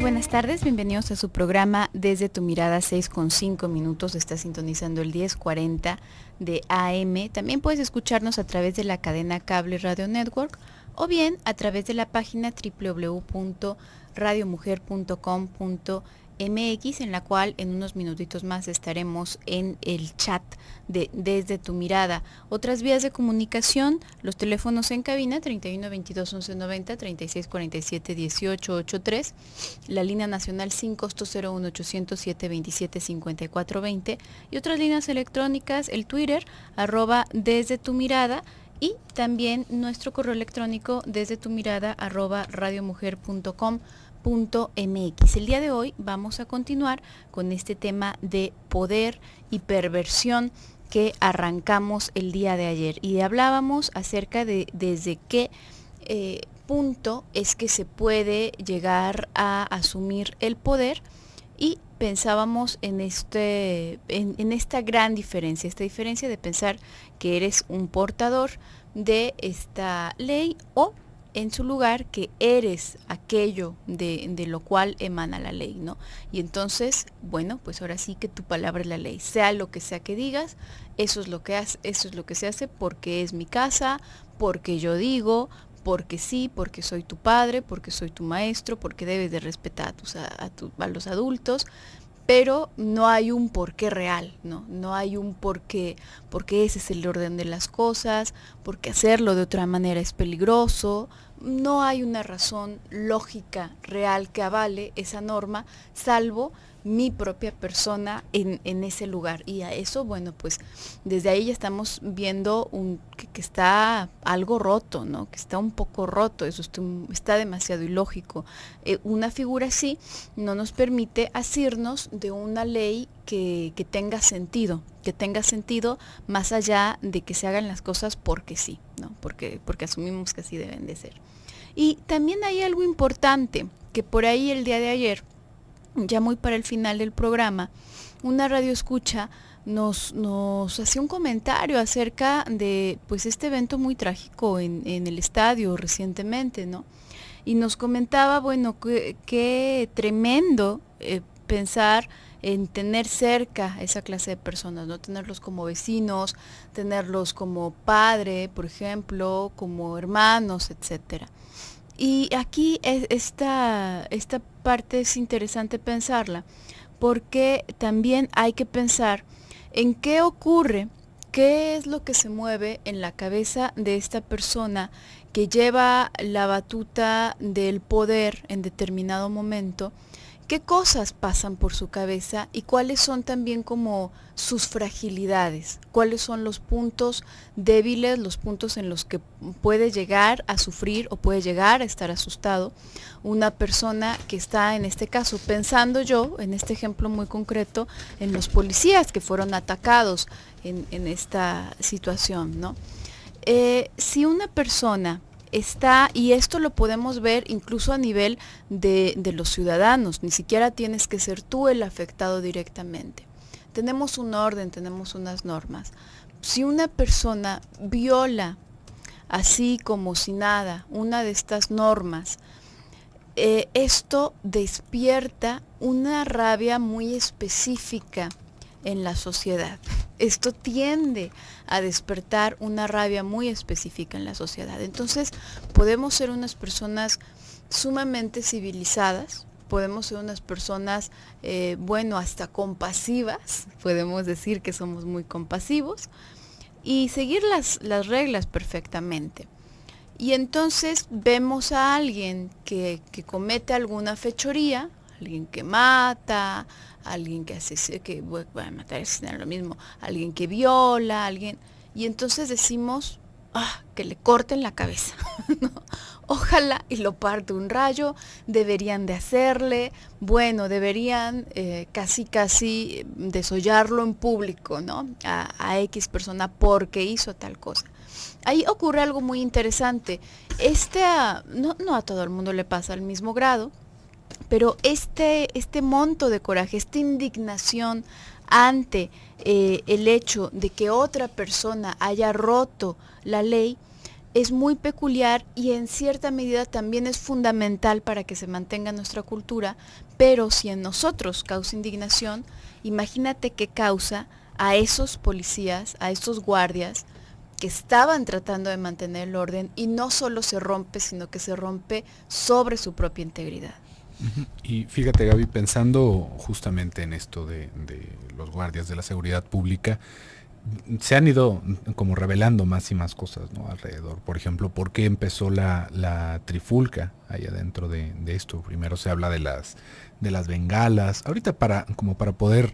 buenas tardes, bienvenidos a su programa Desde tu Mirada, 6:05. Está sintonizando el 1040 de AM. También puedes escucharnos a través de la cadena Cable Radio Network o bien a través de la página www.radiomujer.com.mx, en la cual en unos minutitos más estaremos en el chat de Desde tu Mirada. Otras vías de comunicación, los teléfonos en cabina 31 22 11 90, 36 47 18 83, la línea nacional sin costo 01 800 727 54 20 y otras líneas electrónicas, el Twitter @desde tu mirada, y también nuestro correo electrónico desde tu mirada @radiomujer.com.mx. El día de hoy vamos a continuar con este tema de poder y perversión que arrancamos el día de ayer, y hablábamos acerca de desde qué punto es que se puede llegar a asumir el poder, y pensábamos en esta gran diferencia, esta diferencia de pensar que eres un portador de esta ley, o en su lugar que eres aquello de lo cual emana la ley, ¿no? Y entonces, bueno, pues ahora sí que tu palabra es la ley, sea lo que sea que digas, eso es lo que se hace porque es mi casa, porque yo digo, porque sí, porque soy tu padre, porque soy tu maestro, porque debes de respetar a los adultos, pero no hay un porqué real, ¿no? No hay un porqué, porque ese es el orden de las cosas, porque hacerlo de otra manera es peligroso. No hay una razón lógica real que avale esa norma, salvo mi propia persona en ese lugar. Y a eso, bueno, pues desde ahí ya estamos viendo que está algo roto, ¿no? Que está un poco roto, eso está demasiado ilógico. Una figura así no nos permite asirnos de una ley que tenga sentido más allá de que se hagan las cosas porque sí, ¿no? Porque asumimos que así deben de ser. Y también hay algo importante, que por ahí el día de ayer, ya muy para el final del programa, una radioescucha nos hacía un comentario acerca de pues este evento muy trágico en el estadio recientemente, ¿no? Y nos comentaba, bueno, qué tremendo pensar en tener cerca a esa clase de personas, ¿no? Tenerlos como vecinos, tenerlos como padre, por ejemplo, como hermanos, etcétera. Y aquí esta parte es interesante pensarla, porque también hay que pensar en qué ocurre, qué es lo que se mueve en la cabeza de esta persona que lleva la batuta del poder en determinado momento. ¿Qué cosas pasan por su cabeza y cuáles son también como sus fragilidades? ¿Cuáles son los puntos débiles, los puntos en los que puede llegar a sufrir o puede llegar a estar asustado una persona que está, en este caso, pensando yo, en este ejemplo muy concreto, en los policías que fueron atacados en esta situación, ¿no? Si una persona está, y esto lo podemos ver incluso a nivel de los ciudadanos, ni siquiera tienes que ser tú el afectado directamente. Tenemos un orden, tenemos unas normas. Si una persona viola, así como si nada, una de estas normas, esto despierta una rabia muy específica en la sociedad. Esto tiende a despertar una rabia muy específica en la sociedad. Entonces, podemos ser unas personas sumamente civilizadas, podemos ser unas personas, bueno, hasta compasivas, podemos decir que somos muy compasivos, y seguir las reglas perfectamente. Y entonces vemos a alguien que comete alguna fechoría, alguien que mata, alguien que hace, que bueno, matar es lo mismo, alguien que viola, alguien, y entonces decimos, que le corten la cabeza, ¿no? Ojalá y lo parte un rayo, deberían de hacerle, bueno, deberían casi desollarlo en público, ¿no? A X persona porque hizo tal cosa. Ahí ocurre algo muy interesante. No a todo el mundo le pasa al mismo grado, pero este monto de coraje, esta indignación ante el hecho de que otra persona haya roto la ley, es muy peculiar y en cierta medida también es fundamental para que se mantenga nuestra cultura, pero si en nosotros causa indignación, imagínate qué causa a esos policías, a esos guardias que estaban tratando de mantener el orden y no solo se rompe, sino que se rompe sobre su propia integridad. Y fíjate, Gaby, pensando justamente en esto de los guardias de la seguridad pública, se han ido como revelando más y más cosas, ¿no?, alrededor. Por ejemplo, ¿por qué empezó la trifulca ahí adentro de esto? Primero se habla de las bengalas. Ahorita como para poder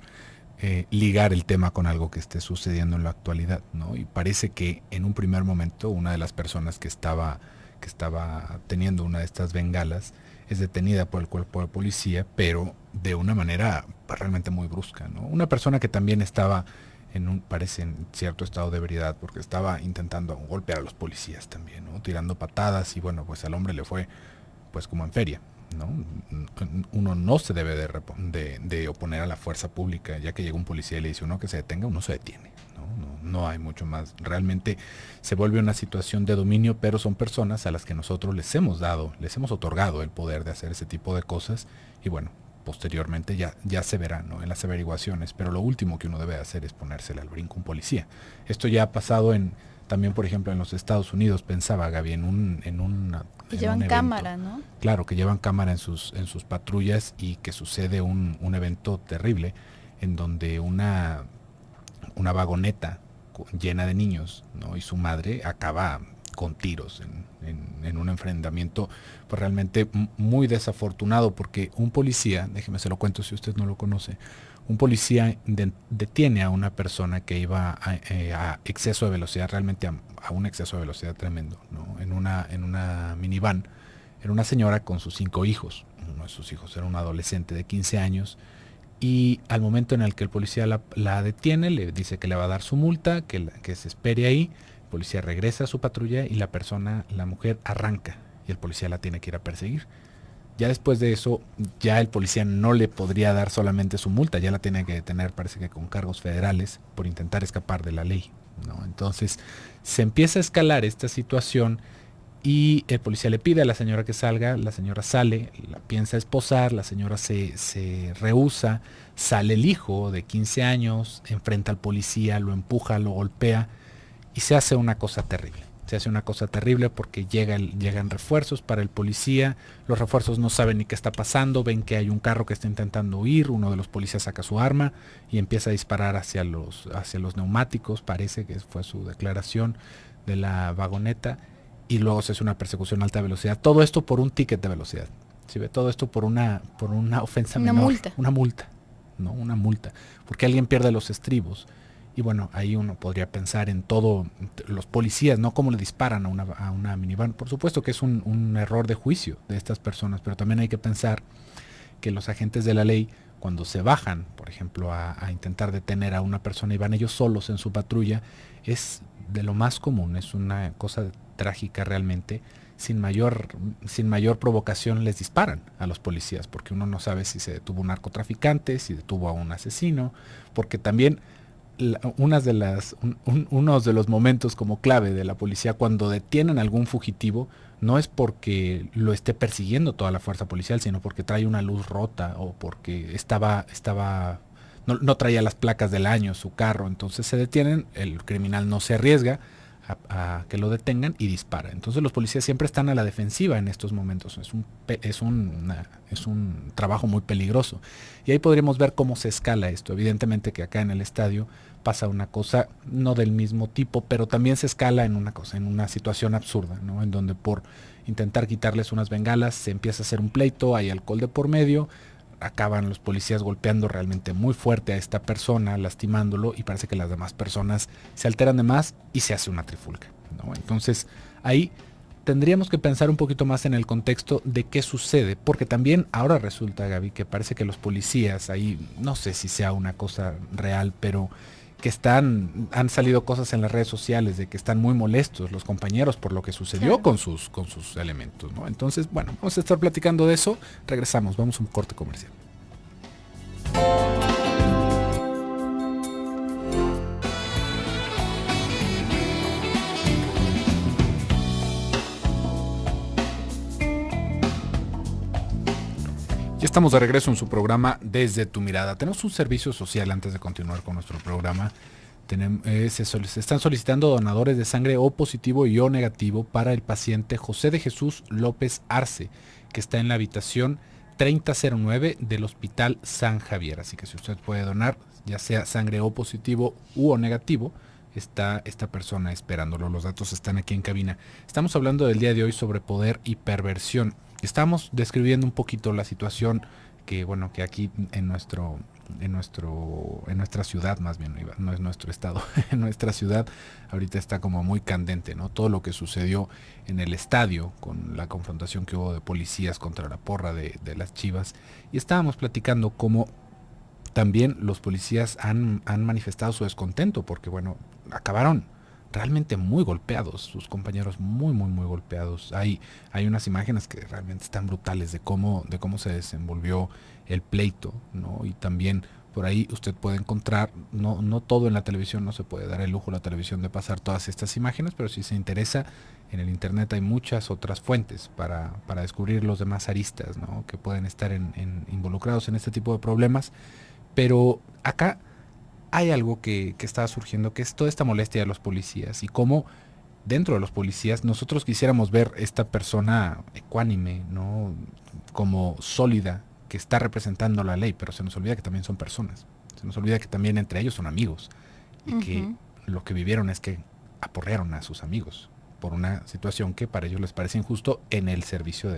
ligar el tema con algo que esté sucediendo en la actualidad, ¿no? Y parece que en un primer momento una de las personas que estaba teniendo una de estas bengalas es detenida por el cuerpo de policía, pero de una manera realmente muy brusca, ¿no? Una persona que también estaba parece en cierto estado de ebriedad, porque estaba intentando golpear a los policías también, ¿no?, tirando patadas, y bueno, pues al hombre le fue pues como en feria, ¿no? Uno no se debe de oponer a la fuerza pública. Ya que llega un policía y le dice a uno que se detenga, uno se detiene, ¿no? No hay mucho más. Realmente se vuelve una situación de dominio, pero son personas a las que nosotros les hemos otorgado el poder de hacer ese tipo de cosas, y bueno, posteriormente ya se verá, ¿no?, en las averiguaciones, pero lo último que uno debe hacer es ponérsele al brinco a un policía. Esto ya ha pasado también, por ejemplo, en los Estados Unidos, pensaba Gaby, Que llevan cámara, ¿no? Claro, que llevan cámara en sus patrullas, y que sucede un evento terrible en donde una vagoneta llena de niños, ¿no?, y su madre acaba con tiros en un enfrentamiento pues realmente muy desafortunado, porque un policía, déjeme se lo cuento si usted no lo conoce, un policía detiene a una persona que iba a exceso de velocidad, realmente a un exceso de velocidad tremendo, ¿no?, en una minivan. Era una señora con sus 5 hijos, uno de sus hijos era un adolescente de 15 años, y al momento en el que el policía la detiene, le dice que le va a dar su multa, que se espere ahí. El policía regresa a su patrulla y la mujer arranca, y el policía la tiene que ir a perseguir. Ya después de eso, ya el policía no le podría dar solamente su multa, ya la tiene que detener, parece que con cargos federales, por intentar escapar de la ley, ¿no? Entonces se empieza a escalar esta situación, y el policía le pide a la señora que salga. La señora sale, la piensa esposar, la señora se rehúsa, sale el hijo de 15 años, enfrenta al policía, lo empuja, lo golpea, y se hace una cosa terrible. Se hace una cosa terrible porque llegan refuerzos para el policía. Los refuerzos no saben ni qué está pasando, ven que hay un carro que está intentando huir, uno de los policías saca su arma y empieza a disparar hacia los neumáticos, parece que fue su declaración, de la vagoneta, y luego se hace una persecución a alta velocidad. Todo esto por un ticket de velocidad. ¿Sí ve? Todo esto por una ofensa menor. Multa. Una multa, ¿no? Una multa. Porque alguien pierde los estribos. Y bueno, ahí uno podría pensar en todo, los policías, ¿no?, cómo le disparan a una minivan. Por supuesto que es un error de juicio de estas personas, pero también hay que pensar que los agentes de la ley, cuando se bajan, por ejemplo, a intentar detener a una persona y van ellos solos en su patrulla, es de lo más común, es una cosa trágica realmente. Sin mayor provocación les disparan a los policías, porque uno no sabe si se detuvo un narcotraficante, si detuvo a un asesino, porque también unos de los momentos como clave de la policía cuando detienen a algún fugitivo no es porque lo esté persiguiendo toda la fuerza policial, sino porque trae una luz rota, o porque no traía las placas del año su carro. Entonces se detienen, el criminal no se arriesga a que lo detengan y dispara. Entonces los policías siempre están a la defensiva en estos momentos. Es un trabajo muy peligroso. Y ahí podríamos ver cómo se escala esto. Evidentemente que acá en el estadio pasa una cosa no del mismo tipo, pero también se escala en una situación absurda, ¿no?, en donde por intentar quitarles unas bengalas se empieza a hacer un pleito, hay alcohol de por medio, acaban los policías golpeando realmente muy fuerte a esta persona, lastimándolo, y parece que las demás personas se alteran de más y se hace una trifulca, ¿no? Entonces ahí tendríamos que pensar un poquito más en el contexto de qué sucede, porque también ahora resulta, Gaby, que parece que los policías ahí, no sé si sea una cosa real, pero que han salido cosas en las redes sociales de que están muy molestos los compañeros por lo que sucedió, claro, con sus elementos, ¿no? Entonces, bueno, vamos a estar platicando de eso. Regresamos, vamos a un corte comercial. Estamos de regreso en su programa Desde tu Mirada. Tenemos un servicio social antes de continuar con nuestro programa. Se están solicitando donadores de sangre O positivo y O negativo para el paciente José de Jesús López Arce, que está en la habitación 3009 del Hospital San Javier. Así que si usted puede donar, ya sea sangre O positivo u O negativo, está esta persona esperándolo. Los datos están aquí en cabina. Estamos hablando del día de hoy sobre poder y perversión. Estamos describiendo un poquito la situación que aquí en nuestra ciudad, más bien, no es nuestro estado, en nuestra ciudad ahorita está como muy candente, ¿no? Todo lo que sucedió en el estadio con la confrontación que hubo de policías contra la porra de las Chivas, y estábamos platicando cómo también los policías han manifestado su descontento porque acabaron realmente muy golpeados, sus compañeros muy golpeados. Hay unas imágenes que realmente están brutales de cómo se desenvolvió el pleito, ¿no? Y también por ahí usted puede encontrar, no todo en la televisión, no se puede dar el lujo a la televisión de pasar todas estas imágenes, pero si se interesa, en el internet hay muchas otras fuentes para descubrir los demás aristas, ¿no? Que pueden estar involucrados en este tipo de problemas. Pero acá hay algo que está surgiendo, que es toda esta molestia de los policías y cómo dentro de los policías nosotros quisiéramos ver esta persona ecuánime, ¿no? Como sólida, que está representando la ley, pero se nos olvida que también son personas, se nos olvida que también entre ellos son amigos y que lo que vivieron es que aporrearon a sus amigos por una situación que para ellos les parece injusto en el servicio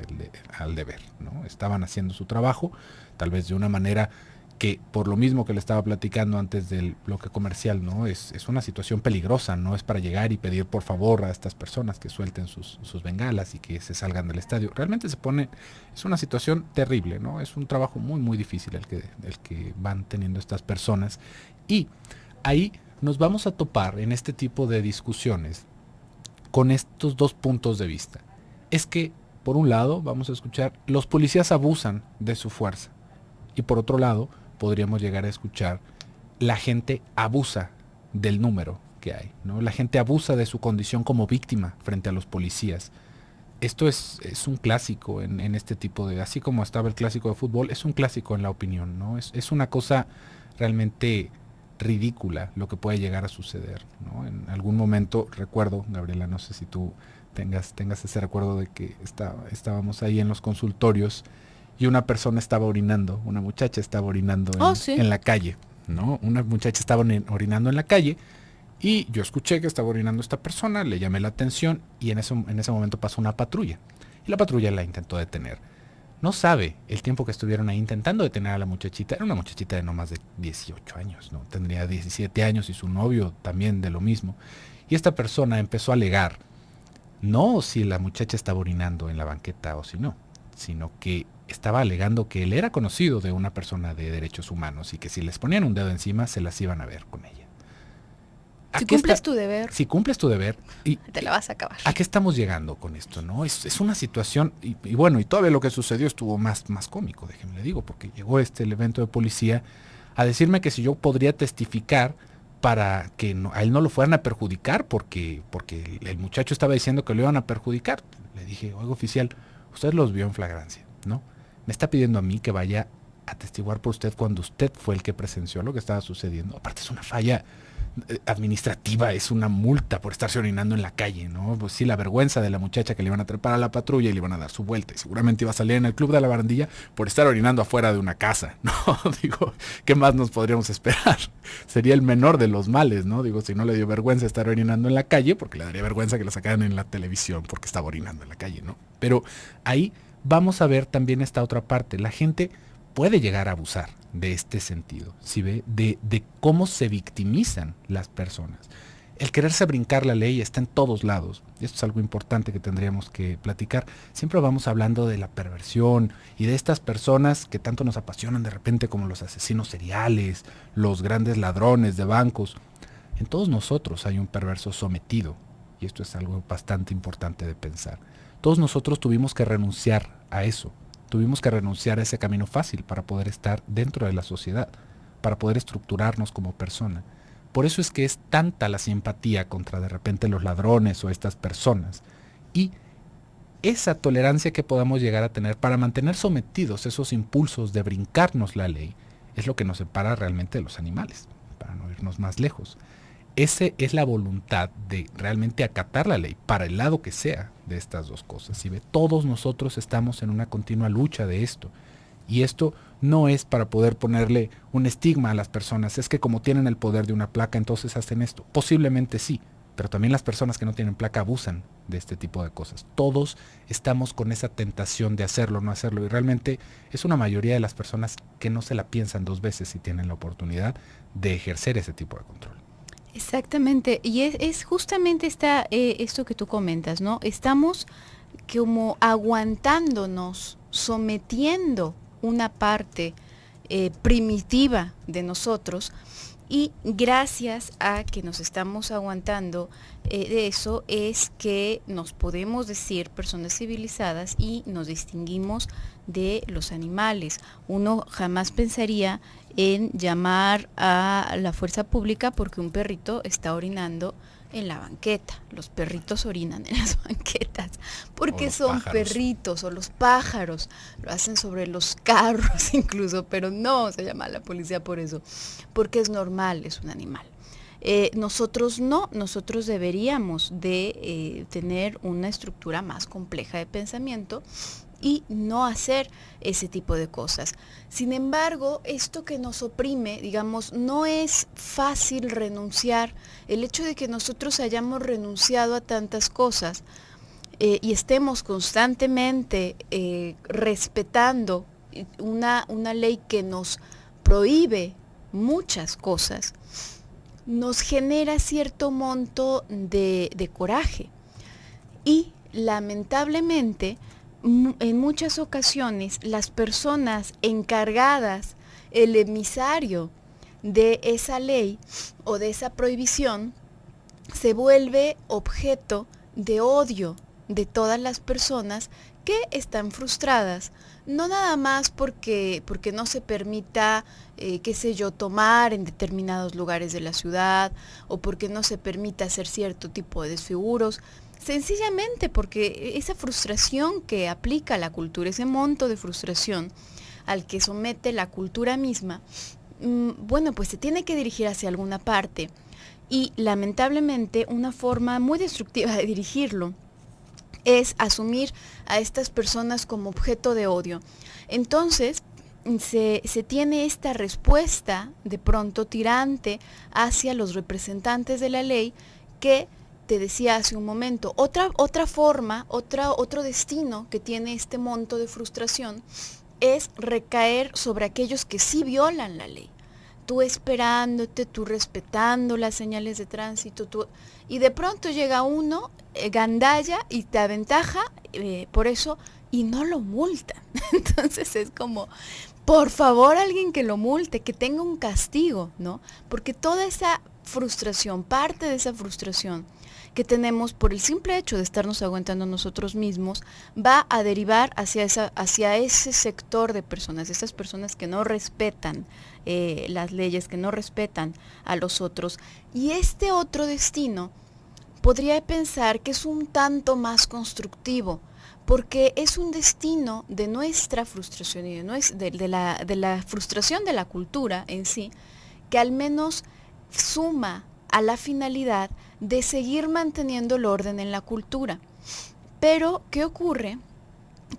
al deber, ¿no? Estaban haciendo su trabajo, tal vez de una manera que por lo mismo que le estaba platicando antes del bloque comercial, ¿no? Es una situación peligrosa, no es para llegar y pedir por favor a estas personas que suelten sus bengalas y que se salgan del estadio. Realmente es una situación terrible, ¿no? Es un trabajo muy difícil el que van teniendo estas personas. Y ahí nos vamos a topar en este tipo de discusiones con estos dos puntos de vista. Es que, por un lado, vamos a escuchar, los policías abusan de su fuerza. Y por otro lado, podríamos llegar a escuchar, la gente abusa del número que hay, ¿no? La gente abusa de su condición como víctima frente a los policías. Esto es un clásico en este tipo de, así como estaba el clásico de fútbol, es un clásico en la opinión, ¿no? Es una cosa realmente ridícula lo que puede llegar a suceder, ¿no? En algún momento, recuerdo, Gabriela, no sé si tú tengas ese recuerdo de que estábamos ahí en los consultorios y una persona estaba orinando, una muchacha estaba orinando en la calle, ¿no? Una muchacha estaba orinando en la calle y yo escuché que estaba orinando esta persona, le llamé la atención y en ese momento pasó una patrulla. Y la patrulla la intentó detener. No sabe el tiempo que estuvieron ahí intentando detener a la muchachita. Era una muchachita de no más de 18 años, ¿no? Tendría 17 años y su novio también de lo mismo. Y esta persona empezó a alegar, no si la muchacha estaba orinando en la banqueta o si no, sino que estaba alegando que él era conocido de una persona de derechos humanos y que si les ponían un dedo encima se las iban a ver con ella. Si cumples tu deber. Si cumples tu deber. Y te la vas a acabar. ¿A qué estamos llegando con esto, no? Es una situación, y todavía lo que sucedió estuvo más cómico, déjenme le digo, porque llegó el evento de policía a decirme que si yo podría testificar para que a él no lo fueran a perjudicar, porque el muchacho estaba diciendo que lo iban a perjudicar. Le dije, oiga, oficial, usted los vio en flagrancia, ¿no? Me está pidiendo a mí que vaya a testiguar por usted cuando usted fue el que presenció lo que estaba sucediendo. Aparte es una falla administrativa, es una multa por estarse orinando en la calle, ¿no? Pues sí, la vergüenza de la muchacha que le iban a trepar a la patrulla y le iban a dar su vuelta y seguramente iba a salir en el club de la barandilla por estar orinando afuera de una casa, ¿no? Digo, ¿qué más nos podríamos esperar? Sería el menor de los males, ¿no? Digo, si no le dio vergüenza estar orinando en la calle, porque le daría vergüenza que lo sacaran en la televisión porque estaba orinando en la calle, ¿no? Pero ahí vamos a ver también esta otra parte. La gente puede llegar a abusar de este sentido, ¿sí ve? De cómo se victimizan las personas. El quererse brincar la ley está en todos lados. Y esto es algo importante que tendríamos que platicar. Siempre vamos hablando de la perversión y de estas personas que tanto nos apasionan de repente, como los asesinos seriales, los grandes ladrones de bancos. En todos nosotros hay un perverso sometido. Y esto es algo bastante importante de pensar. Todos nosotros tuvimos que renunciar a eso. Tuvimos que renunciar a ese camino fácil para poder estar dentro de la sociedad, para poder estructurarnos como persona. Por eso es que es tanta la simpatía contra de repente los ladrones o estas personas. Y esa tolerancia que podamos llegar a tener para mantener sometidos esos impulsos de brincarnos la ley es lo que nos separa realmente de los animales, para no irnos más lejos. Esa es la voluntad de realmente acatar la ley para el lado que sea de estas dos cosas. ¿Sí ve? Todos nosotros estamos en una continua lucha de esto. Y esto no es para poder ponerle un estigma a las personas. Es que como tienen el poder de una placa, entonces hacen esto. Posiblemente sí, pero también las personas que no tienen placa abusan de este tipo de cosas. Todos estamos con esa tentación de hacerlo, no hacerlo. Y realmente es una mayoría de las personas que no se la piensan dos veces si tienen la oportunidad de ejercer ese tipo de control. Exactamente, y es justamente esto que tú comentas, ¿no? Estamos como aguantándonos, sometiendo una parte primitiva de nosotros, y gracias a que nos estamos aguantando de eso es que nos podemos decir personas civilizadas y nos distinguimos de los animales. Uno jamás pensaría en llamar a la fuerza pública porque un perrito está orinando en la banqueta. Los perritos orinan en las banquetas porque son pájaros. perritos, o los pájaros lo hacen sobre los carros incluso, pero no se llama a la policía por eso, porque es normal, es un animal. Nosotros no, nosotros deberíamos de tener una estructura más compleja de pensamiento y no hacer ese tipo de cosas. Sin embargo, esto que nos oprime, digamos, no es fácil renunciar. El hecho de que nosotros hayamos renunciado a tantas cosas y estemos constantemente respetando una ley que nos prohíbe muchas cosas, nos genera cierto monto de coraje. Y lamentablemente, en muchas ocasiones, las personas encargadas, el emisario de esa ley o de esa prohibición, se vuelve objeto de odio de todas las personas que están frustradas, no nada más porque no se permita, qué sé yo, tomar en determinados lugares de la ciudad, o porque no se permita hacer cierto tipo de desfiguros, sencillamente porque esa frustración que aplica la cultura, ese monto de frustración al que somete la cultura misma, bueno, pues se tiene que dirigir hacia alguna parte. Y lamentablemente una forma muy destructiva de dirigirlo es asumir a estas personas como objeto de odio. Entonces, se tiene esta respuesta de pronto tirante hacia los representantes de la ley que te decía hace un momento. Otra forma, otro destino que tiene este monto de frustración es recaer sobre aquellos que sí violan la ley. Tú esperándote, tú respetando las señales de tránsito, y de pronto llega uno, gandalla, y te aventaja por eso, y no lo multan. Entonces es como, por favor, alguien que lo multe, que tenga un castigo, ¿no? Porque toda esa frustración, parte de esa frustración que tenemos por el simple hecho de estarnos aguantando nosotros mismos, va a derivar hacia ese sector de personas, esas personas que no respetan las leyes, que no respetan a los otros. Y este otro destino podría pensar que es un tanto más constructivo, porque es un destino de nuestra frustración y de la frustración de la cultura en sí, que al menos suma a la finalidad de seguir manteniendo el orden en la cultura. Pero, ¿qué ocurre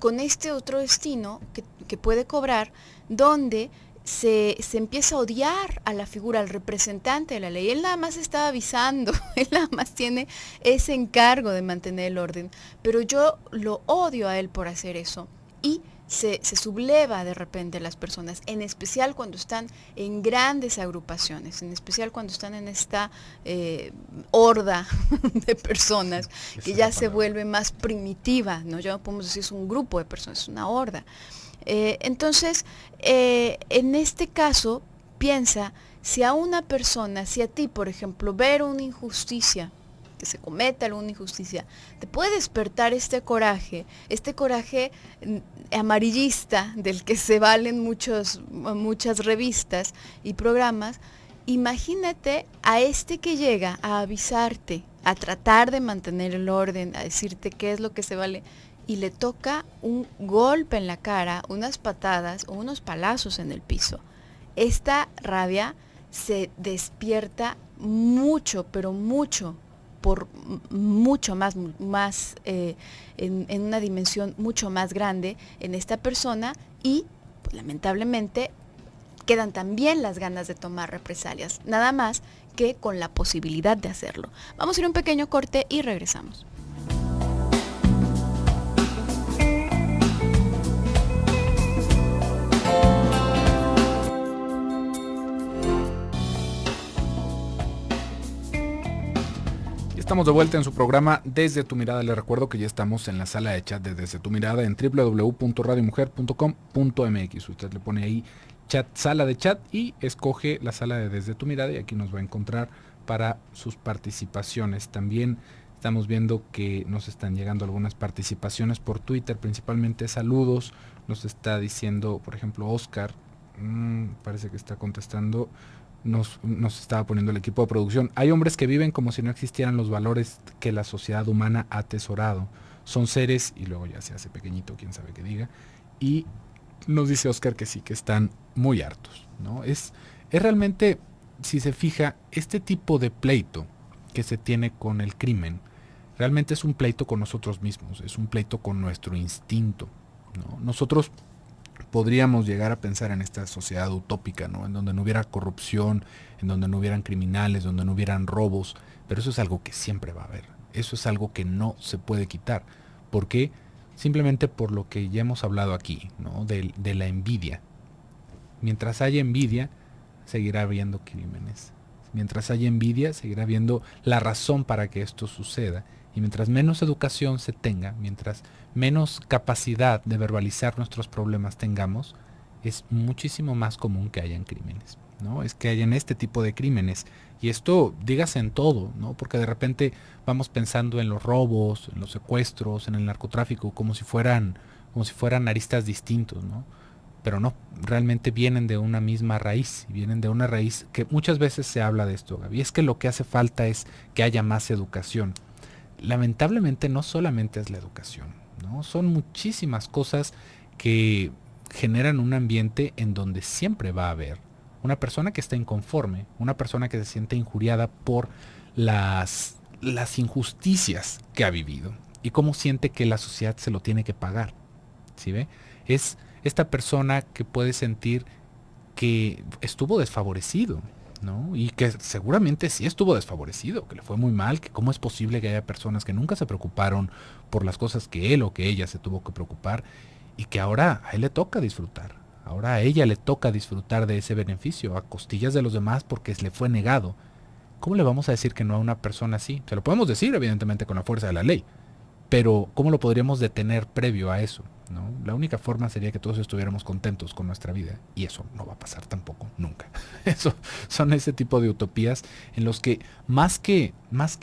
con este otro destino que puede cobrar, donde se empieza a odiar a la figura, al representante de la ley? Él nada más está avisando, él nada más tiene ese encargo de mantener el orden, pero yo lo odio a él por hacer eso, y se subleva de repente a las personas, en especial cuando están en grandes agrupaciones, en especial cuando están en esta horda de personas que ya se vuelve más primitiva, ¿no? Ya no podemos decir es un grupo de personas, es una horda. Entonces, en este caso, piensa, si a una persona, si a ti, por ejemplo, ver una injusticia, que se cometa alguna injusticia, te puede despertar este coraje amarillista del que se valen muchas revistas y programas. Imagínate a este que llega a avisarte, a tratar de mantener el orden, a decirte qué es lo que se vale, y le toca un golpe en la cara, unas patadas o unos palazos en el piso. Esta rabia se despierta mucho, pero mucho, por mucho más en una dimensión mucho más grande en esta persona y pues, lamentablemente quedan también las ganas de tomar represalias, nada más que con la posibilidad de hacerlo. Vamos a ir a un pequeño corte y regresamos. Estamos de vuelta en su programa Desde tu Mirada. Les recuerdo que ya estamos en la sala de chat de Desde tu Mirada en www.radiomujer.com.mx. Usted le pone ahí chat, sala de chat y escoge la sala de Desde tu Mirada y aquí nos va a encontrar para sus participaciones. También estamos viendo que nos están llegando algunas participaciones por Twitter, principalmente saludos. Nos está diciendo, por ejemplo, Oscar, parece que está contestando. Nos estaba poniendo el equipo de producción. Hay hombres que viven como si no existieran los valores que la sociedad humana ha atesorado. Son seres, y luego ya se hace pequeñito, quién sabe qué diga. Y nos dice Oscar que sí, que están muy hartos, ¿no? Es realmente, si se fija, este tipo de pleito que se tiene con el crimen, realmente es un pleito con nosotros mismos, es un pleito con nuestro instinto, ¿no? Nosotros podríamos llegar a pensar en esta sociedad utópica, ¿no? En donde no hubiera corrupción, en donde no hubieran criminales, donde no hubieran robos, pero eso es algo que siempre va a haber. Eso es algo que no se puede quitar. ¿Por qué? Simplemente por lo que ya hemos hablado aquí, ¿no? De la envidia. Mientras haya envidia, seguirá habiendo crímenes. Mientras haya envidia, seguirá habiendo la razón para que esto suceda. Y mientras menos educación se tenga, mientras menos capacidad de verbalizar nuestros problemas tengamos, es muchísimo más común que hayan crímenes, ¿no? Es que hayan este tipo de crímenes. Y esto, dígase en todo, ¿no? Porque de repente vamos pensando en los robos, en los secuestros, en el narcotráfico, como si fueran aristas distintos, ¿no? Pero no, realmente vienen de una misma raíz, y vienen de una raíz que muchas veces se habla de esto, Gaby. Es que lo que hace falta es que haya más educación. Lamentablemente no solamente es la educación, ¿no? Son muchísimas cosas que generan un ambiente en donde siempre va a haber una persona que está inconforme, una persona que se siente injuriada por las injusticias que ha vivido y cómo siente que la sociedad se lo tiene que pagar, ¿sí ve? Es esta persona que puede sentir que estuvo desfavorecido, ¿no? Y que seguramente sí estuvo desfavorecido, que le fue muy mal, que cómo es posible que haya personas que nunca se preocuparon por las cosas que él o que ella se tuvo que preocupar y que ahora a él le toca disfrutar, ahora a ella le toca disfrutar de ese beneficio a costillas de los demás porque le fue negado. ¿Cómo le vamos a decir que no a una persona así? Se lo podemos decir evidentemente con la fuerza de la ley, pero ¿cómo lo podríamos detener previo a eso? ¿No? La única forma sería que todos estuviéramos contentos con nuestra vida y eso no va a pasar tampoco, nunca. Eso son ese tipo de utopías en los que más que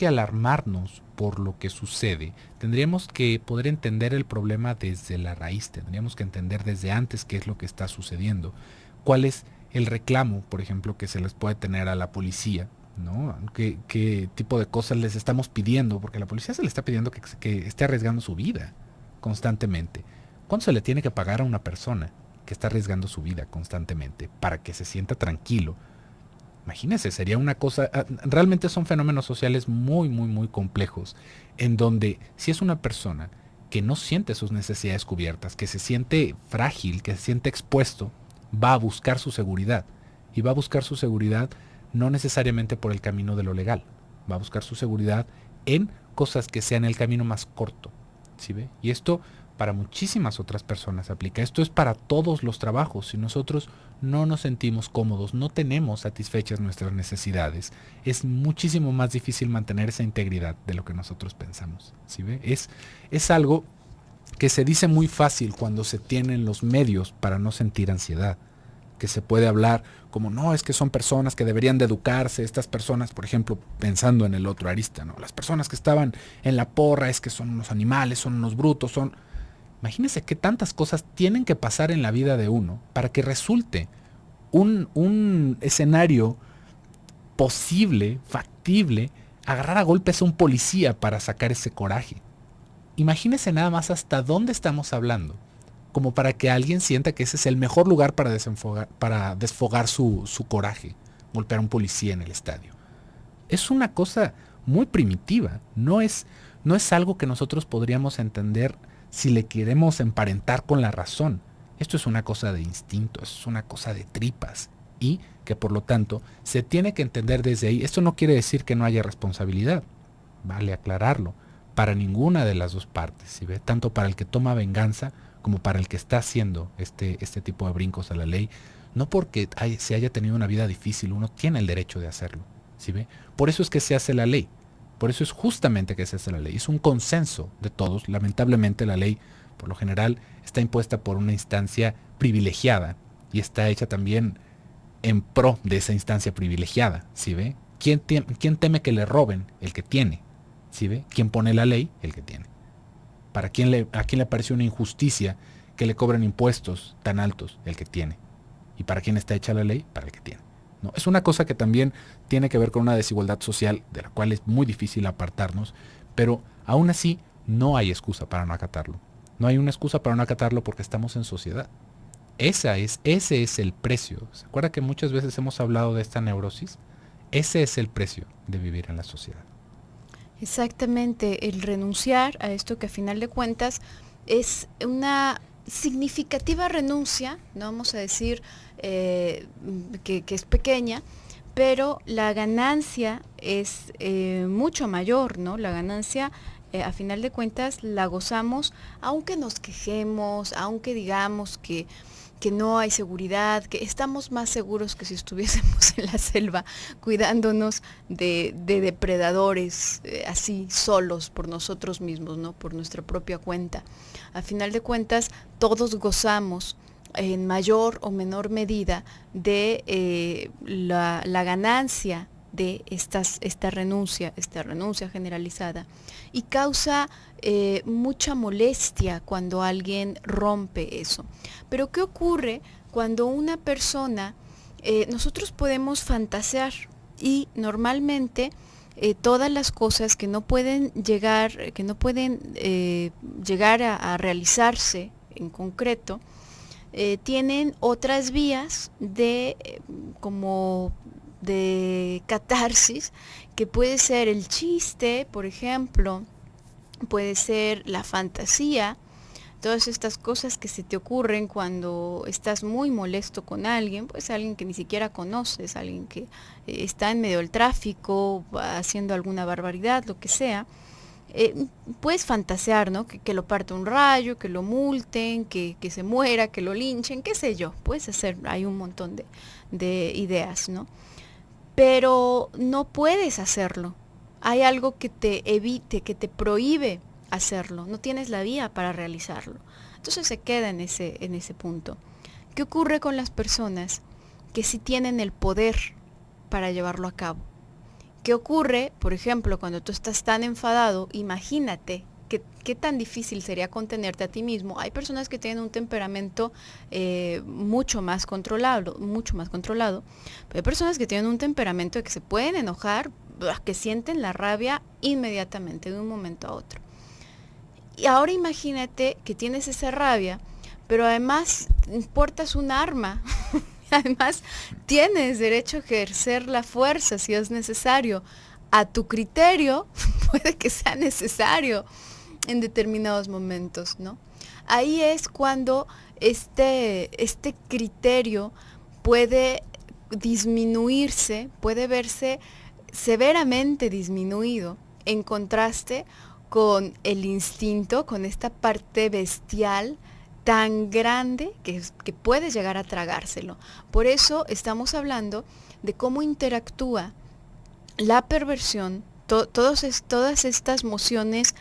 alarmarnos por lo que sucede, tendríamos que poder entender el problema desde la raíz, tendríamos que entender desde antes qué es lo que está sucediendo, cuál es el reclamo, por ejemplo, que se les puede tener a la policía, ¿no? ¿Qué tipo de cosas les estamos pidiendo? Porque a la policía se le está pidiendo que esté arriesgando su vida constantemente. ¿Cuánto se le tiene que pagar a una persona que está arriesgando su vida constantemente para que se sienta tranquilo? Imagínense, sería una cosa, realmente son fenómenos sociales muy, muy, muy complejos, en donde si es una persona que no siente sus necesidades cubiertas, que se siente frágil, que se siente expuesto, va a buscar su seguridad. Y va a buscar su seguridad no necesariamente por el camino de lo legal, va a buscar su seguridad en cosas que sean el camino más corto, ¿sí ve? Y esto para muchísimas otras personas aplica. Esto es para todos los trabajos. Si nosotros no nos sentimos cómodos, no tenemos satisfechas nuestras necesidades, es muchísimo más difícil mantener esa integridad de lo que nosotros pensamos, ¿sí ve? Es algo que se dice muy fácil cuando se tienen los medios para no sentir ansiedad, que se puede hablar como no, es que son personas que deberían de educarse, estas personas, por ejemplo, pensando en el otro arista, ¿no? Las personas que estaban en la porra es que son unos animales, son unos brutos, son... Imagínense qué tantas cosas tienen que pasar en la vida de uno para que resulte un escenario posible, factible, agarrar a golpes a un policía para sacar ese coraje. Imagínese nada más hasta dónde estamos hablando, como para que alguien sienta que ese es el mejor lugar para desfogar su coraje, golpear a un policía en el estadio. Es una cosa muy primitiva, no es algo que nosotros podríamos entender si le queremos emparentar con la razón. Esto es una cosa de instinto, es una cosa de tripas y que por lo tanto se tiene que entender desde ahí. Esto no quiere decir que no haya responsabilidad, vale aclararlo, para ninguna de las dos partes, ¿sí ve? Tanto para el que toma venganza como para el que está haciendo este tipo de brincos a la ley. No porque se haya tenido una vida difícil, uno tiene el derecho de hacerlo, ¿sí ve? Por eso es que se hace la ley, por eso es justamente que se hace la ley. Es un consenso de todos. Lamentablemente la ley, por lo general, está impuesta por una instancia privilegiada y está hecha también en pro de esa instancia privilegiada, ¿sí ve? ¿Quién teme que le roben? El que tiene, ¿sí ve? ¿Quién pone la ley? El que tiene. ¿A quién le parece una injusticia que le cobren impuestos tan altos? El que tiene. ¿Y para quién está hecha la ley? Para el que tiene. No, es una cosa que también tiene que ver con una desigualdad social de la cual es muy difícil apartarnos, pero aún así no hay excusa para no acatarlo. No hay una excusa para no acatarlo porque estamos en sociedad. Ese es el precio. ¿Se acuerda que muchas veces hemos hablado de esta neurosis? Ese es el precio de vivir en la sociedad. Exactamente, el renunciar a esto que a final de cuentas es una significativa renuncia, no vamos a decir que es pequeña, pero la ganancia es mucho mayor, ¿no? La ganancia, a final de cuentas, la gozamos, aunque nos quejemos, aunque digamos que no hay seguridad, que estamos más seguros que si estuviésemos en la selva cuidándonos de depredadores así solos por nosotros mismos, ¿no? Por nuestra propia cuenta. A final de cuentas, todos gozamos en mayor o menor medida de la ganancia de esta renuncia generalizada, y causa mucha molestia cuando alguien rompe eso. Pero ¿qué ocurre cuando una persona, nosotros podemos fantasear y normalmente todas las cosas que no pueden llegar a realizarse en concreto, tienen otras vías como de catarsis, que puede ser el chiste, por ejemplo, puede ser la fantasía, todas estas cosas que se te ocurren cuando estás muy molesto con alguien, pues alguien que ni siquiera conoces, alguien que está en medio del tráfico, haciendo alguna barbaridad, lo que sea. Puedes fantasear, ¿no? Que lo parte un rayo, que lo multen, que se muera, que lo linchen, qué sé yo. Puedes hacer, hay un montón de ideas, ¿no? Pero no puedes hacerlo. Hay algo que te evite, que te prohíbe hacerlo. No tienes la vía para realizarlo. Entonces se queda en ese punto. ¿Qué ocurre con las personas que sí tienen el poder para llevarlo a cabo? ¿Qué ocurre, por ejemplo, cuando tú estás tan enfadado? Imagínate qué tan difícil sería contenerte a ti mismo. Hay personas que tienen un temperamento mucho más controlado, pero hay personas que tienen un temperamento de que se pueden enojar, que sienten la rabia inmediatamente, de un momento a otro. Y ahora imagínate que tienes esa rabia, pero además portas un arma. Además, tienes derecho a ejercer la fuerza si es necesario. A tu criterio, puede que sea necesario en determinados momentos, ¿no? Ahí es cuando este criterio puede disminuirse, puede verse severamente disminuido, en contraste con el instinto, con esta parte bestial tan grande que puede llegar a tragárselo. Por eso estamos hablando de cómo interactúa la perversión, todas estas mociones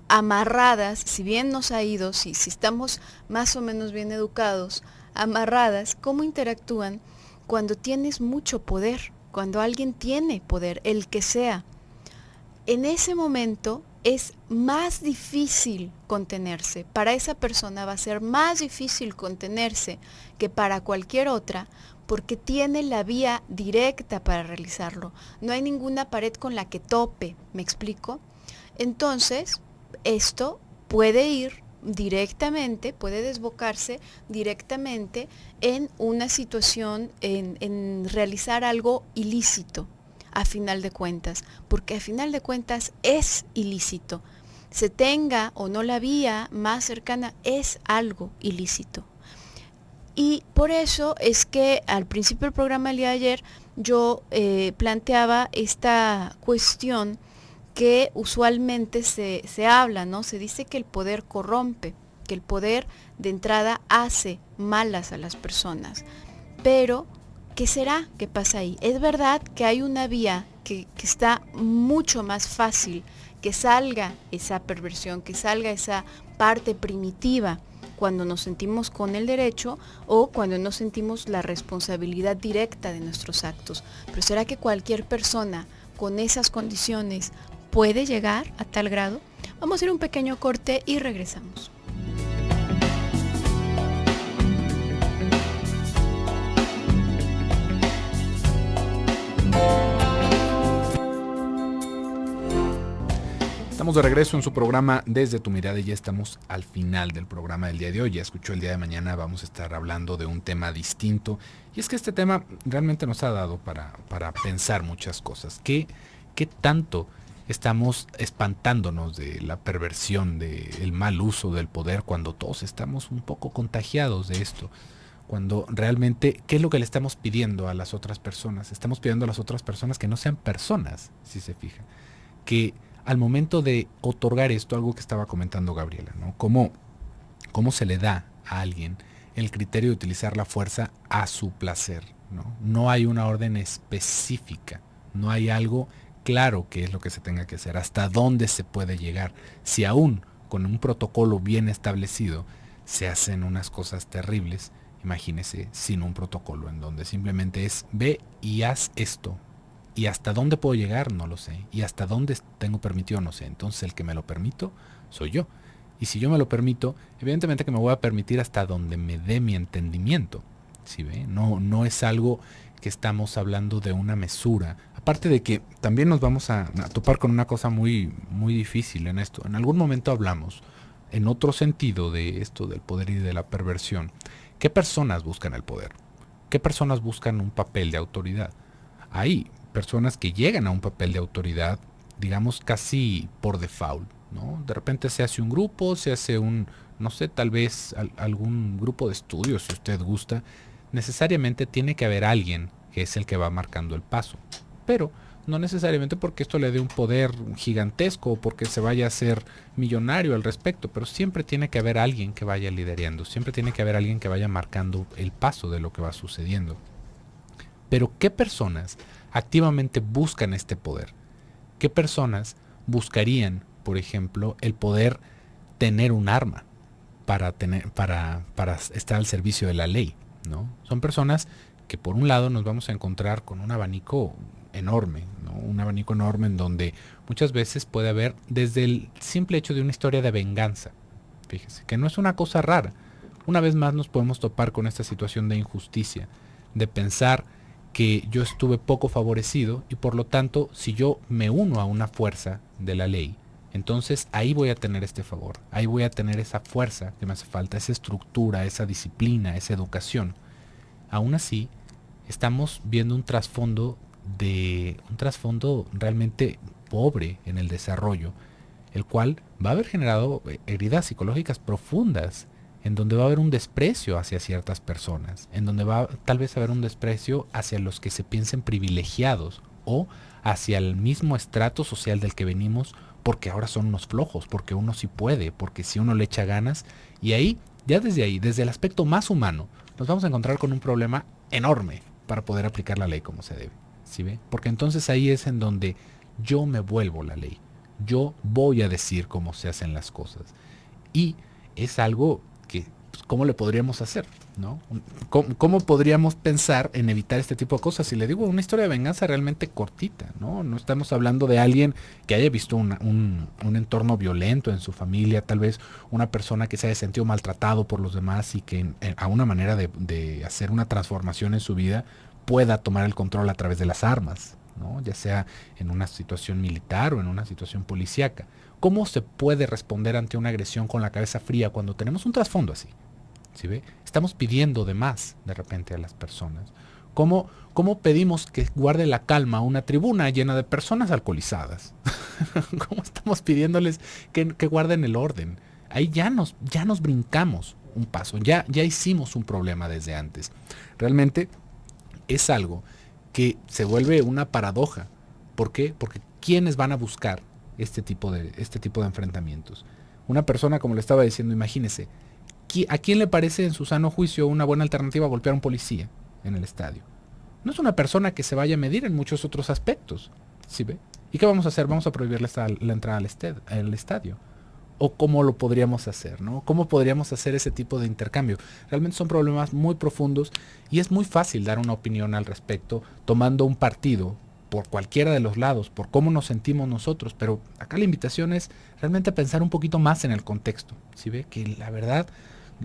amarradas, si bien nos ha ido, si estamos más o menos bien educados, amarradas, cómo interactúan cuando tienes mucho poder, cuando alguien tiene poder, el que sea. En ese momento es más difícil contenerse. Para esa persona va a ser más difícil contenerse que para cualquier otra, porque tiene la vía directa para realizarlo. No hay ninguna pared con la que tope, ¿me explico? Entonces, esto puede ir directamente, puede desbocarse directamente en una situación, en realizar algo ilícito, a final de cuentas, porque a final de cuentas es ilícito. Se tenga o no la vía más cercana, es algo ilícito. Y por eso es que al principio del programa el día de ayer yo planteaba esta cuestión que usualmente se habla, ¿no? Se dice que el poder corrompe, que el poder de entrada hace malas a las personas. Pero, ¿qué será? ¿Qué pasa ahí? Es verdad que hay una vía que está mucho más fácil que salga esa perversión, que salga esa parte primitiva cuando nos sentimos con el derecho o cuando no sentimos la responsabilidad directa de nuestros actos. Pero ¿será que cualquier persona con esas condiciones puede llegar a tal grado? Vamos a ir a un pequeño corte y regresamos. Estamos de regreso en su programa Desde tu Mirada y ya estamos al final del programa del día de hoy. Ya escuchó, el día de mañana vamos a estar hablando de un tema distinto. Y es que este tema realmente nos ha dado para pensar muchas cosas. ¿Qué tanto estamos espantándonos de la perversión, del mal uso del poder cuando todos estamos un poco contagiados de esto? Cuando realmente, ¿qué es lo que le estamos pidiendo a las otras personas? Estamos pidiendo a las otras personas que no sean personas, si se fijan. Que al momento de otorgar esto, algo que estaba comentando Gabriela, ¿no? ¿Cómo se le da a alguien el criterio de utilizar la fuerza a su placer, ¿no? No hay una orden específica, no hay algo claro que es lo que se tenga que hacer, hasta dónde se puede llegar. Si aún con un protocolo bien establecido se hacen unas cosas terribles, imagínese sin un protocolo en donde simplemente es ve y haz esto. Y hasta dónde puedo llegar, no lo sé. Y hasta dónde tengo permitido, no sé. Entonces el que me lo permito soy yo. Y si yo me lo permito, evidentemente que me voy a permitir hasta donde me dé mi entendimiento. ¿Sí ve? No es algo que estamos hablando de una mesura. Aparte de que también nos vamos a topar con una cosa muy, muy difícil en esto. En algún momento hablamos, en otro sentido, de esto del poder y de la perversión. ¿Qué personas buscan el poder? ¿Qué personas buscan un papel de autoridad? Hay personas que llegan a un papel de autoridad, digamos, casi por default, ¿no? De repente se hace un grupo, se hace no sé, tal vez algún grupo de estudios, si usted gusta. Necesariamente tiene que haber alguien que es el que va marcando el paso. Pero no necesariamente porque esto le dé un poder gigantesco o porque se vaya a ser millonario al respecto, pero siempre tiene que haber alguien que vaya liderando, siempre tiene que haber alguien que vaya marcando el paso de lo que va sucediendo. Pero ¿qué personas activamente buscan este poder? ¿Qué personas buscarían, por ejemplo, el poder tener un arma para estar al servicio de la ley, ¿no? Son personas que por un lado nos vamos a encontrar con un abanico enorme, ¿no? Un abanico enorme en donde muchas veces puede haber desde el simple hecho de una historia de venganza. Fíjese, que no es una cosa rara. Una vez más nos podemos topar con esta situación de injusticia, de pensar que yo estuve poco favorecido y por lo tanto si yo me uno a una fuerza de la ley, entonces ahí voy a tener este favor, ahí voy a tener esa fuerza que me hace falta, esa estructura, esa disciplina, esa educación. Aún así, estamos viendo un trasfondo realmente pobre en el desarrollo, el cual va a haber generado heridas psicológicas profundas, en donde va a haber un desprecio hacia ciertas personas, en donde va tal vez a haber un desprecio hacia los que se piensen privilegiados o hacia el mismo estrato social del que venimos, porque ahora son unos flojos, porque uno sí puede, porque si uno le echa ganas, y ahí, desde el aspecto más humano, nos vamos a encontrar con un problema enorme para poder aplicar la ley como se debe, ¿sí ve? Porque entonces ahí es en donde yo me vuelvo la ley, yo voy a decir cómo se hacen las cosas, y es algo que, pues, ¿cómo le podríamos hacer? ¿No? ¿Cómo podríamos pensar en evitar este tipo de cosas? Y le digo, una historia de venganza realmente cortita, ¿no? No estamos hablando de alguien que haya visto un entorno violento en su familia, tal vez una persona que se haya sentido maltratado por los demás y que a una manera de hacer una transformación en su vida pueda tomar el control a través de las armas, ¿no? Ya sea en una situación militar o en una situación policíaca. ¿Cómo se puede responder ante una agresión con la cabeza fría cuando tenemos un trasfondo así? ¿Sí ve? Estamos pidiendo de más de repente a las personas. ¿Cómo pedimos que guarde la calma una tribuna llena de personas alcoholizadas? ¿Cómo estamos pidiéndoles que guarden el orden? Ahí ya nos brincamos un paso, ya hicimos un problema desde antes. Realmente es algo que se vuelve una paradoja. ¿Por qué? Porque ¿quiénes van a buscar este tipo de enfrentamientos? Una persona, como le estaba diciendo, imagínese, ¿a quién le parece en su sano juicio una buena alternativa golpear a un policía en el estadio? No es una persona que se vaya a medir en muchos otros aspectos, ¿sí ve? ¿Y qué vamos a hacer? Vamos a prohibirle la entrada al estadio. ¿O cómo lo podríamos hacer, ¿no? ¿Cómo podríamos hacer ese tipo de intercambio? Realmente son problemas muy profundos y es muy fácil dar una opinión al respecto tomando un partido por cualquiera de los lados, por cómo nos sentimos nosotros, pero acá la invitación es realmente pensar un poquito más en el contexto, ¿sí ve? Que la verdad,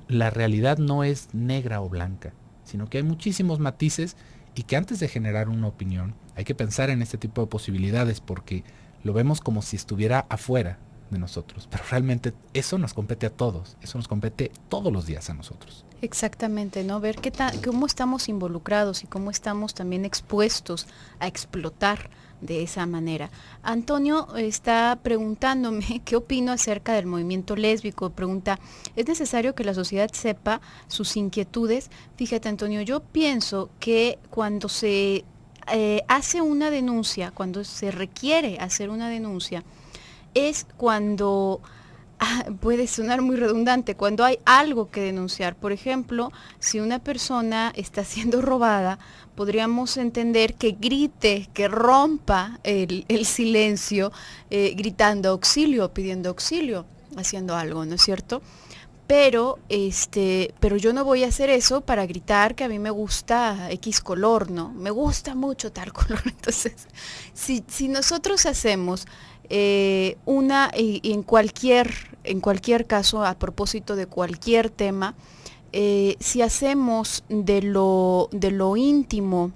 la realidad no es negra o blanca, sino que hay muchísimos matices y que antes de generar una opinión hay que pensar en este tipo de posibilidades porque lo vemos como si estuviera afuera de nosotros, pero realmente eso nos compete a todos, eso nos compete todos los días a nosotros. Exactamente, ¿no? Ver cómo estamos involucrados y cómo estamos también expuestos a explotar de esa manera. Antonio está preguntándome qué opino acerca del movimiento lésbico. Pregunta, ¿es necesario que la sociedad sepa sus inquietudes? Fíjate, Antonio, yo pienso que cuando se hace una denuncia, cuando se requiere hacer una denuncia, es cuando, puede sonar muy redundante, cuando hay algo que denunciar. Por ejemplo, si una persona está siendo robada, podríamos entender que grite, que rompa el silencio, gritando auxilio, pidiendo auxilio, haciendo algo, ¿no es cierto? Pero yo no voy a hacer eso para gritar que a mí me gusta X color, ¿no? Me gusta mucho tal color. Entonces, si nosotros hacemos y en cualquier caso, a propósito de cualquier tema, si hacemos de lo íntimo,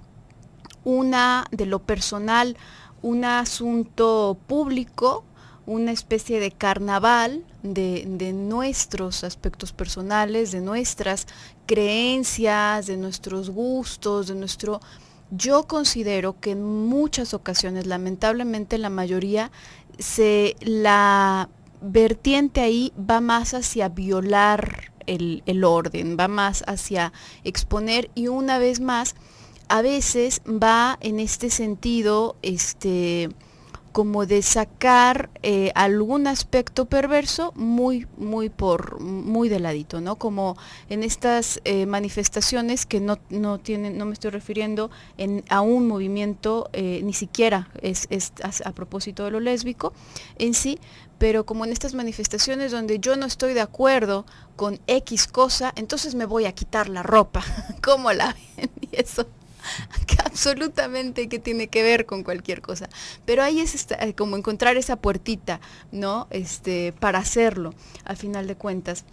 de lo personal, un asunto público, una especie de carnaval de nuestros aspectos personales, de nuestras creencias, de nuestros gustos, yo considero que en muchas ocasiones, lamentablemente la mayoría, la vertiente ahí va más hacia violar el orden, va más hacia exponer y una vez más, a veces va en este sentido, como de sacar algún aspecto perverso muy de ladito, ¿no? Como en estas manifestaciones que no me estoy refiriendo a un movimiento, ni siquiera es a propósito de lo lésbico en sí, pero como en estas manifestaciones donde yo no estoy de acuerdo con X cosa, entonces me voy a quitar la ropa. ¿Cómo la ven? Y eso que absolutamente que tiene que ver con cualquier cosa, pero ahí es como encontrar esa puertita, ¿no? Para hacerlo, a final de cuentas.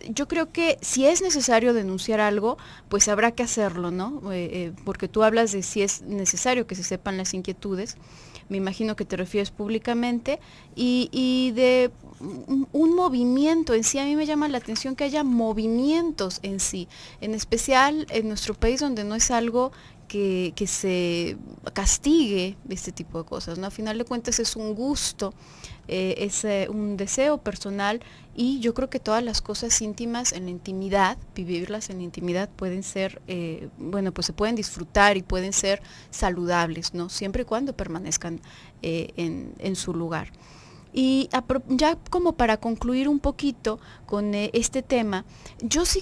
Yo creo que si es necesario denunciar algo, pues habrá que hacerlo, ¿no? Porque tú hablas de si es necesario que se sepan las inquietudes, me imagino que te refieres públicamente, y de un movimiento en sí. A mí me llama la atención que haya movimientos en sí, en especial en nuestro país donde no es algo que se castigue este tipo de cosas, ¿no? A final de cuentas es un gusto, es un deseo personal, y yo creo que todas las cosas íntimas en la intimidad, vivirlas en la intimidad pueden ser, pues se pueden disfrutar y pueden ser saludables, ¿no? Siempre y cuando permanezcan en su lugar. Y ya como para concluir un poquito con este tema, yo sí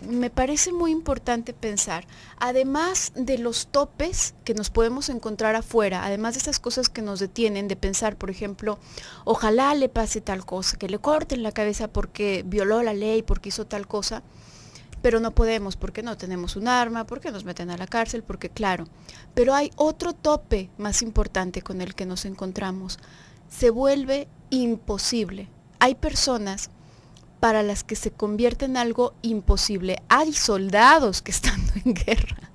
me parece muy importante pensar, además de los topes que nos podemos encontrar afuera, además de estas cosas que nos detienen de pensar, por ejemplo, ojalá le pase tal cosa, que le corten la cabeza porque violó la ley, porque hizo tal cosa, pero no podemos porque no tenemos un arma, porque nos meten a la cárcel, porque claro, pero hay otro tope más importante con el que nos encontramos. Se vuelve imposible. Hay personas para las que se convierte en algo imposible. Hay soldados que estando en guerra,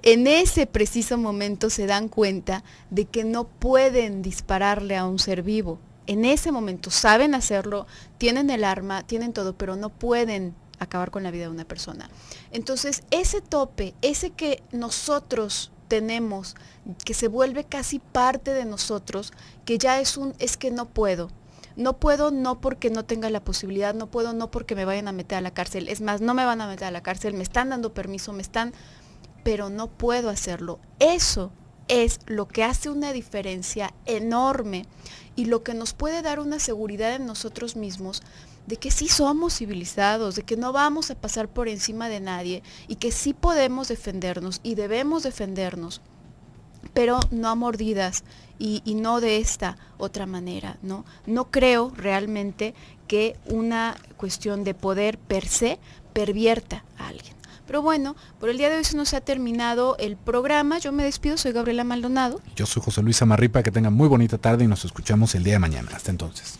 en ese preciso momento se dan cuenta de que no pueden dispararle a un ser vivo. en ese momento saben hacerlo, tienen el arma, tienen todo, pero no pueden acabar con la vida de una persona. Entonces, ese tope, ese que nosotros tenemos, que se vuelve casi parte de nosotros, que ya es que no puedo. No puedo, no porque no tenga la posibilidad, no puedo, no porque me vayan a meter a la cárcel. Es más, no me van a meter a la cárcel, me están dando permiso, pero no puedo hacerlo. Eso es lo que hace una diferencia enorme y lo que nos puede dar una seguridad en nosotros mismos de que sí somos civilizados, de que no vamos a pasar por encima de nadie y que sí podemos defendernos y debemos defendernos, pero no a mordidas y no de esta otra manera, ¿no? No creo realmente que una cuestión de poder per se pervierta a alguien. Pero bueno, por el día de hoy se nos ha terminado el programa. Yo me despido, soy Gabriela Maldonado. Yo soy José Luis Amarripa, que tengan muy bonita tarde y nos escuchamos el día de mañana. Hasta entonces.